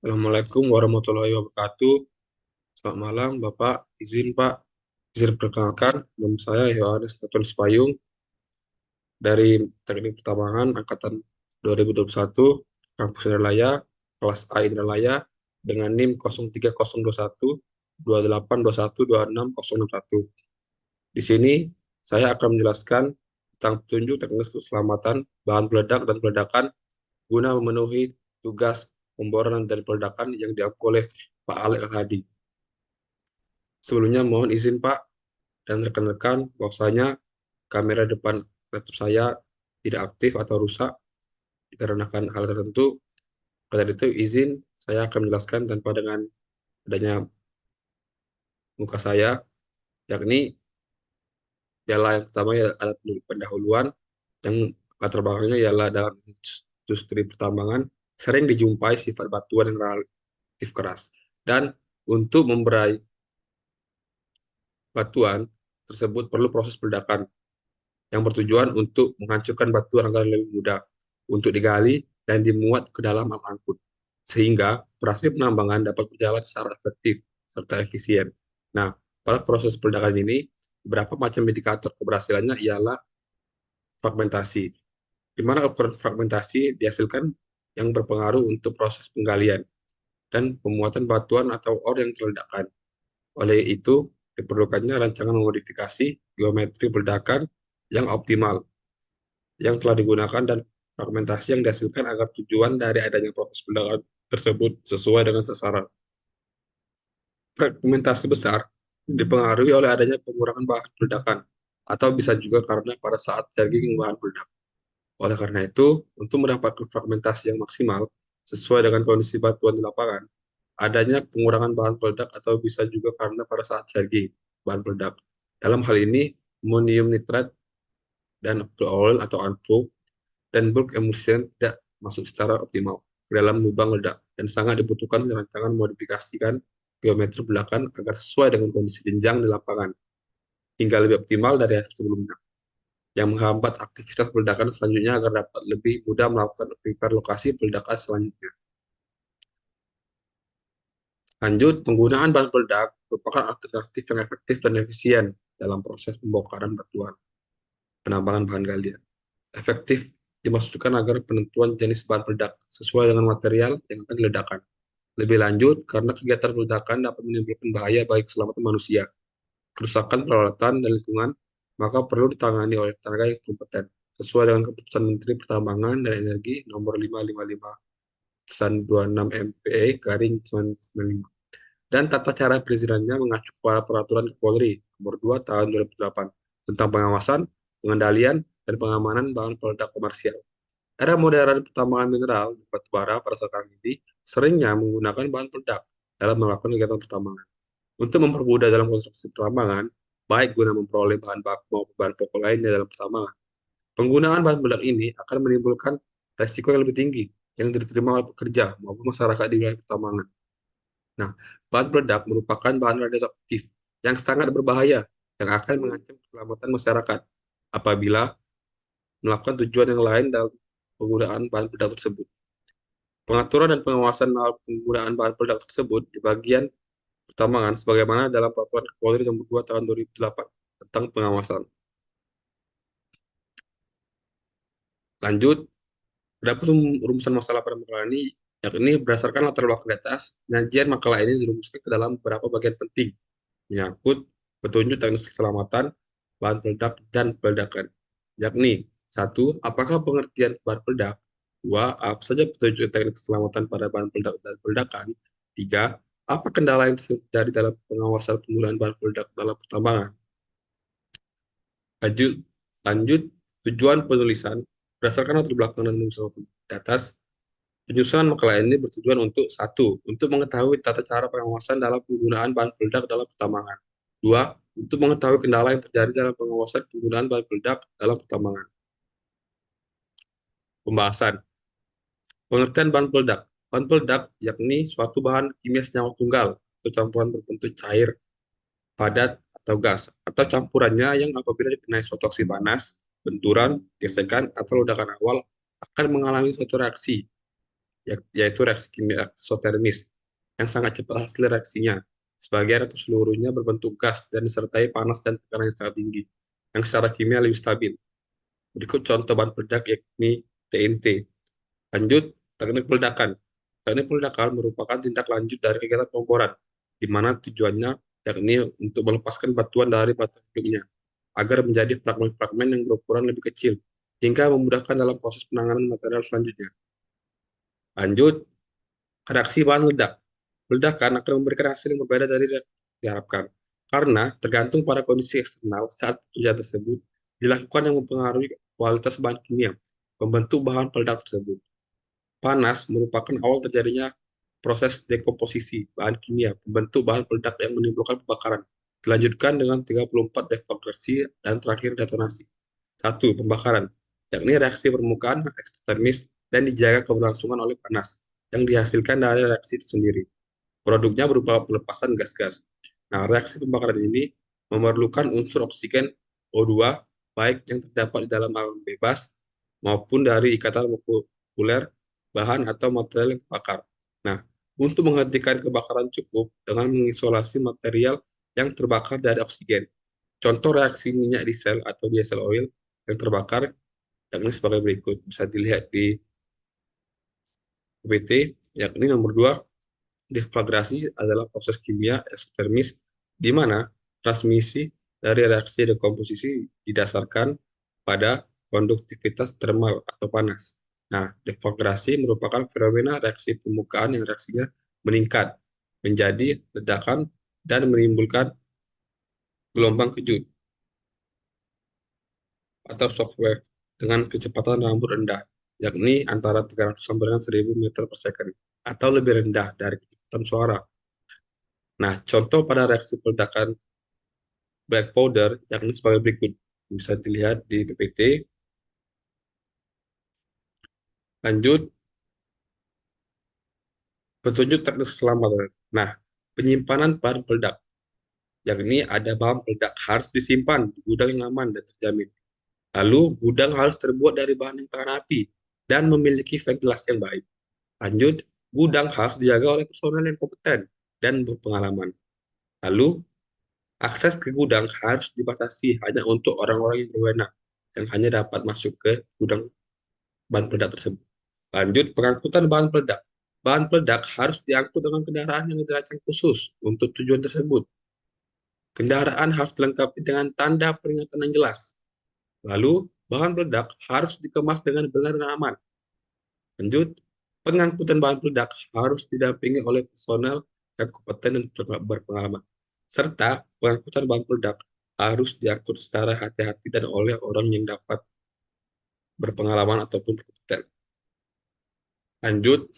Assalamualaikum warahmatullahi wabarakatuh. Selamat malam, Bapak. Izin perkenalkan, nama saya Yohanes Tatul Payung dari Teknik Pertambangan Angkatan 2021, Kampus Indralaya, kelas A Indralaya, dengan NIM 03021 28212661. Di sini saya akan menjelaskan tentang petunjuk teknis keselamatan bahan peledak dan peledakan guna memenuhi tugas pemboran dan peledakan yang diampu oleh Pak Alek Hadi. Sebelumnya mohon izin Pak dan rekan-rekan bahwasanya kamera depan laptop saya tidak aktif atau rusak dikarenakan hal tertentu. Karena itu izin saya akan menjelaskan tanpa dengan adanya muka saya, yakni ialah yang pertama ya alat pendahuluan yang latar belakangnya ialah dalam industri pertambangan sering dijumpai sifat batuan yang relatif keras, dan untuk memberai batuan tersebut perlu proses peledakan yang bertujuan untuk menghancurkan batuan agar lebih mudah untuk digali dan dimuat ke dalam alat angkut, sehingga proses penambangan dapat berjalan secara efektif serta efisien. Nah, pada proses peledakan ini, beberapa macam indikator keberhasilannya ialah fragmentasi, di mana ukuran fragmentasi dihasilkan yang berpengaruh untuk proses penggalian dan pemuatan batuan atau ore yang terledakkan. Oleh itu, diperlukannya rancangan memodifikasi geometri peledakan yang optimal yang telah digunakan dan fragmentasi yang dihasilkan agar tujuan dari adanya proses peledakan tersebut sesuai dengan sasaran. Fragmentasi besar dipengaruhi oleh adanya pengurangan bahan peledakan, atau bisa juga karena pada saat jagging bahan peledak. Oleh karena itu, untuk mendapatkan fragmentasi yang maksimal sesuai dengan kondisi batuan di lapangan, adanya pengurangan bahan peledak atau bisa juga karena pada saat jagging bahan peledak. Dalam hal ini, ammonium nitrate dan fuel oil atau ANFO dan bulk emulsion tidak masuk secara optimal ke dalam lubang ledak dan sangat dibutuhkan rancangan modifikasikan geometri belakang agar sesuai dengan kondisi jenjang di lapangan hingga lebih optimal dari hasil sebelumnya, yang menghambat aktivitas peledakan selanjutnya agar dapat lebih mudah melakukan prepare lokasi peledakan selanjutnya. Lanjut, penggunaan bahan peledak merupakan alternatif yang efektif dan efisien dalam proses pembongkaran batuan penambangan bahan galian. Efektif dimaksudkan agar penentuan jenis bahan peledak sesuai dengan material yang akan diledakkan. Lebih lanjut, karena kegiatan peledakan dapat menimbulkan bahaya baik keselamatan manusia, kerusakan peralatan, dan lingkungan, maka perlu ditangani oleh tenaga yang kompeten, sesuai dengan Keputusan Menteri Pertambangan dan Energi Nomor 555 26 MPE garing 995 dan tata cara perizinannya mengacu kepada Peraturan Kapolri Nomor 2 Tahun 2008 tentang pengawasan, pengendalian, dan pengamanan bahan peledak komersial. Era modern pertambangan mineral batu bara pada sekarang ini seringnya menggunakan bahan peledak dalam melakukan kegiatan pertambangan. Untuk mempermudah dalam konstruksi pertambangan, baik guna memperoleh bahan baku maupun bahan pokok lainnya dalam pertambangan, penggunaan bahan peledak ini akan menimbulkan resiko yang lebih tinggi yang diterima oleh pekerja maupun masyarakat di wilayah pertambangan. Nah, bahan peledak merupakan bahan radioaktif yang sangat berbahaya yang akan mengancam keselamatan masyarakat apabila melakukan tujuan yang lain dalam penggunaan bahan peledak tersebut. Pengaturan dan pengawasan penggunaan bahan peledak tersebut di bagian pertambangan sebagaimana dalam Peraturan Kapolri Nomor 2 Tahun 2008 tentang pengawasan. Lanjut, dapat rumusan masalah pada makalah ini, yakni berdasarkan latar belakang di atas, penyajian makalah ini dirumuskan ke dalam beberapa bagian penting, menyangkut petunjuk teknis keselamatan, bahan peledak, dan peledakan. Yakni, satu, apakah pengertian bahan peledak? Dua, apa saja petunjuk teknik keselamatan pada bahan peledak dan peledakan? Tiga, apa kendala yang terjadi dalam pengawasan penggunaan bahan peledak dalam pertambangan? Lanjut, lanjut tujuan penulisan berdasarkan latar belakang dan rumusan di atas. Penyusunan makalah ini bertujuan untuk satu, untuk mengetahui tata cara pengawasan dalam penggunaan bahan peledak dalam pertambangan. Dua, untuk mengetahui kendala yang terjadi dalam pengawasan penggunaan bahan peledak dalam pertambangan. Pembahasan. Pengertian bahan peledak. Bahan peledak yakni suatu bahan kimia senyawa tunggal atau campuran berbentuk cair, padat, atau gas, atau campurannya yang apabila dikenai suatu aksi panas, benturan, gesekan, atau ledakan awal akan mengalami suatu reaksi yaitu reaksi kimia eksotermis, yang sangat cepat hasil reaksinya. Sebagian atau seluruhnya berbentuk gas dan disertai panas dan tekanan yang sangat tinggi, yang secara kimia lebih stabil. Berikut contoh bahan peledak yakni TNT. Lanjut, teknik peledakan. Teknik peledakan merupakan tindak lanjut dari kegiatan pengeboran, di mana tujuannya yakni untuk melepaskan batuan dari batuan induknya, agar menjadi fragmen-fragmen yang berukuran lebih kecil, hingga memudahkan dalam proses penanganan material selanjutnya. Lanjut, reaksi bahan ledak. Ledakan akan memberikan hasil yang berbeda dari yang diharapkan, karena tergantung pada kondisi eksternal saat pekerjaan tersebut dilakukan yang mempengaruhi kualitas bahan kimia, membentuk bahan peledak tersebut. Panas merupakan awal terjadinya proses dekomposisi bahan kimia, membentuk bahan peledak yang menimbulkan pembakaran. Dilanjutkan dengan 34 deflagrasi dan terakhir detonasi. 1. Pembakaran, yakni reaksi permukaan eksotermis dan dijaga keberlangsungan oleh panas, yang dihasilkan dari reaksi itu sendiri. Produknya berupa pelepasan gas-gas. Nah, reaksi pembakaran ini memerlukan unsur oksigen O2, baik yang terdapat di dalam alam bebas maupun dari ikatan molekuler bahan atau material yang terbakar. Nah, untuk menghentikan kebakaran cukup dengan mengisolasi material yang terbakar dari oksigen. Contoh reaksi minyak diesel atau diesel oil yang terbakar yakni sebagai berikut. Bisa dilihat di PPT, yakni nomor 2, deflagrasi adalah proses kimia eksotermis di mana transmisi dari reaksi dekomposisi didasarkan pada konduktivitas termal atau panas. Nah, deflagrasi merupakan fenomena reaksi permukaan yang reaksinya meningkat menjadi ledakan dan menimbulkan gelombang kejut atau shockwave dengan kecepatan rambut rendah, yakni antara 300 sampai dengan 1000 meter per second, atau lebih rendah dari kecepatan suara. Nah, contoh pada reaksi peledakan black powder yakni sebagai berikut. Bisa dilihat di PPT. Lanjut, petunjuk teknis keselamatan. Nah, penyimpanan bahan peledak, yakni ada bahan peledak harus disimpan di gudang yang aman dan terjamin. Lalu, gudang harus terbuat dari bahan yang tahan api dan memiliki ventilasi yang baik. Lanjut, gudang harus dijaga oleh personel yang kompeten dan berpengalaman. Lalu, akses ke gudang harus dibatasi hanya untuk orang-orang yang berwenang, yang hanya dapat masuk ke gudang bahan peledak tersebut. Lanjut, pengangkutan bahan peledak. Bahan peledak harus diangkut dengan kendaraan yang dirancang khusus untuk tujuan tersebut. Kendaraan harus dilengkapi dengan tanda peringatan yang jelas. Lalu, bahan peledak harus dikemas dengan benar dan aman. Lanjut, pengangkutan bahan peledak harus didampingi oleh personel yang kompeten dan berpengalaman. Serta pengangkutan bahan peledak harus diangkut secara hati-hati dan oleh orang yang dapat berpengalaman ataupun kompeten. Lanjut,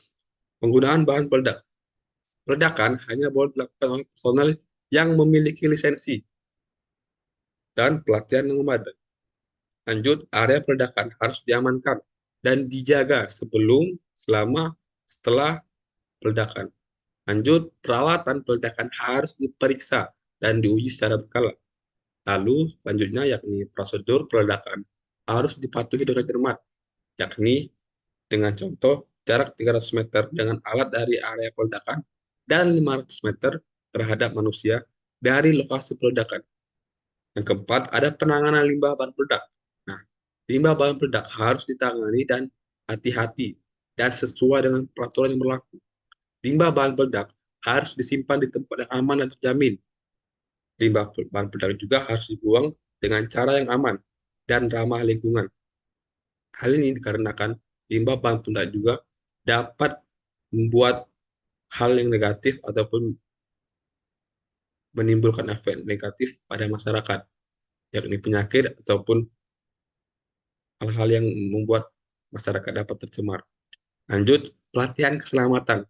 penggunaan bahan peledak. Peledakan hanya boleh dilakukan oleh personel yang memiliki lisensi dan pelatihan yang memadai. Lanjut, area peledakan harus diamankan dan dijaga sebelum, selama, setelah peledakan. Lanjut, peralatan peledakan harus diperiksa dan diuji secara berkala. Lalu, selanjutnya yakni prosedur peledakan harus dipatuhi dengan cermat, yakni dengan contoh jarak 300 meter dengan alat dari area peledakan dan 500 meter terhadap manusia dari lokasi peledakan. Yang keempat, ada penanganan limbah bahan peledak. Nah, limbah bahan peledak harus ditangani dan hati-hati dan sesuai dengan peraturan yang berlaku. Limbah bahan peledak harus disimpan di tempat yang aman dan terjamin. Limbah bahan peledak juga harus dibuang dengan cara yang aman dan ramah lingkungan. Hal ini dikarenakan limbah bahan peledak juga dapat membuat hal yang negatif ataupun menimbulkan efek negatif pada masyarakat, yakni penyakit ataupun hal-hal yang membuat masyarakat dapat tercemar. Lanjut, pelatihan keselamatan.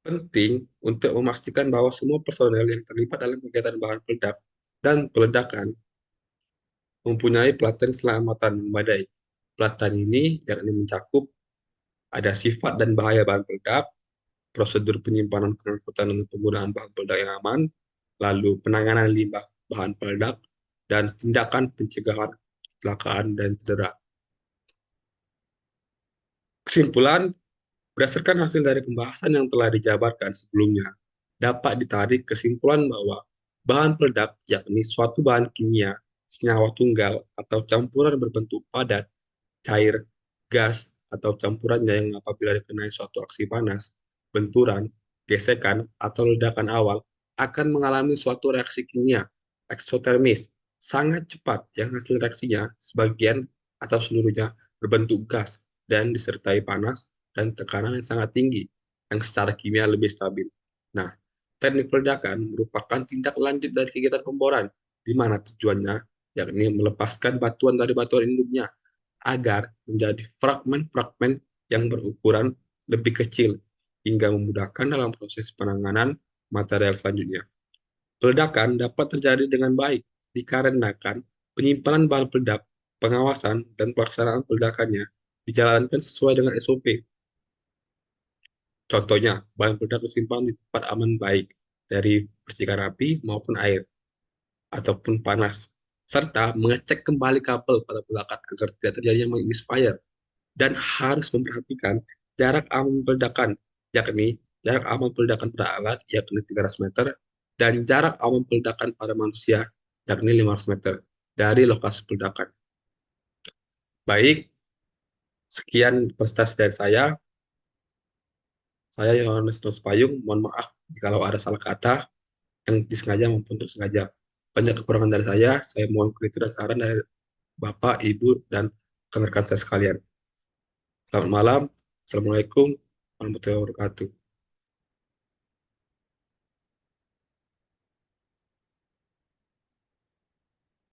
Penting untuk memastikan bahwa semua personel yang terlibat dalam kegiatan bahan peledak dan peledakan mempunyai pelatihan keselamatan yang memadai. Pelatihan ini yakni mencakup ada sifat dan bahaya bahan peledak, prosedur penyimpanan, pengangkutan, dan penggunaan bahan peledak yang aman, lalu penanganan limbah bahan peledak, dan tindakan pencegahan kecelakaan dan cedera. Kesimpulan, Berdasarkan hasil dari pembahasan yang telah dijabarkan sebelumnya, dapat ditarik kesimpulan bahwa bahan peledak, yakni suatu bahan kimia, senyawa tunggal, atau campuran berbentuk padat, cair, gas, atau campurannya yang apabila dikenai suatu aksi panas, benturan, gesekan, atau ledakan awal, akan mengalami suatu reaksi kimia eksotermis sangat cepat yang hasil reaksinya sebagian atau seluruhnya berbentuk gas dan disertai panas dan tekanan yang sangat tinggi yang secara kimia lebih stabil. Nah, teknik peledakan merupakan tindak lanjut dari kegiatan pemboran, di mana tujuannya yakni melepaskan batuan dari batuan induknya agar menjadi fragmen-fragmen yang berukuran lebih kecil hingga memudahkan dalam proses penanganan material selanjutnya. Peledakan dapat terjadi dengan baik dikarenakan penyimpanan bahan peledak, pengawasan, dan pelaksanaan peledakannya dijalankan sesuai dengan SOP. Contohnya, bahan peledak disimpan di tempat aman baik dari percikan api maupun air ataupun panas, serta mengecek kembali kabel pada peledakan agar tidak terjadi misfire dan harus memperhatikan jarak aman peledakan, yakni jarak aman peledakan pada alat, yakni 300 meter, dan jarak aman peledakan pada manusia, yakni 500 meter, dari lokasi peledakan. Baik, sekian prestasi dari saya. Saya Yohanes Tos Payung, mohon maaf kalau ada salah kata yang disengaja maupun tidak sengaja. Banyak kekurangan dari saya mohon kritik dan saran dari Bapak, Ibu, dan rekan-rekan saya sekalian. Selamat malam. Assalamualaikum warahmatullahi wabarakatuh.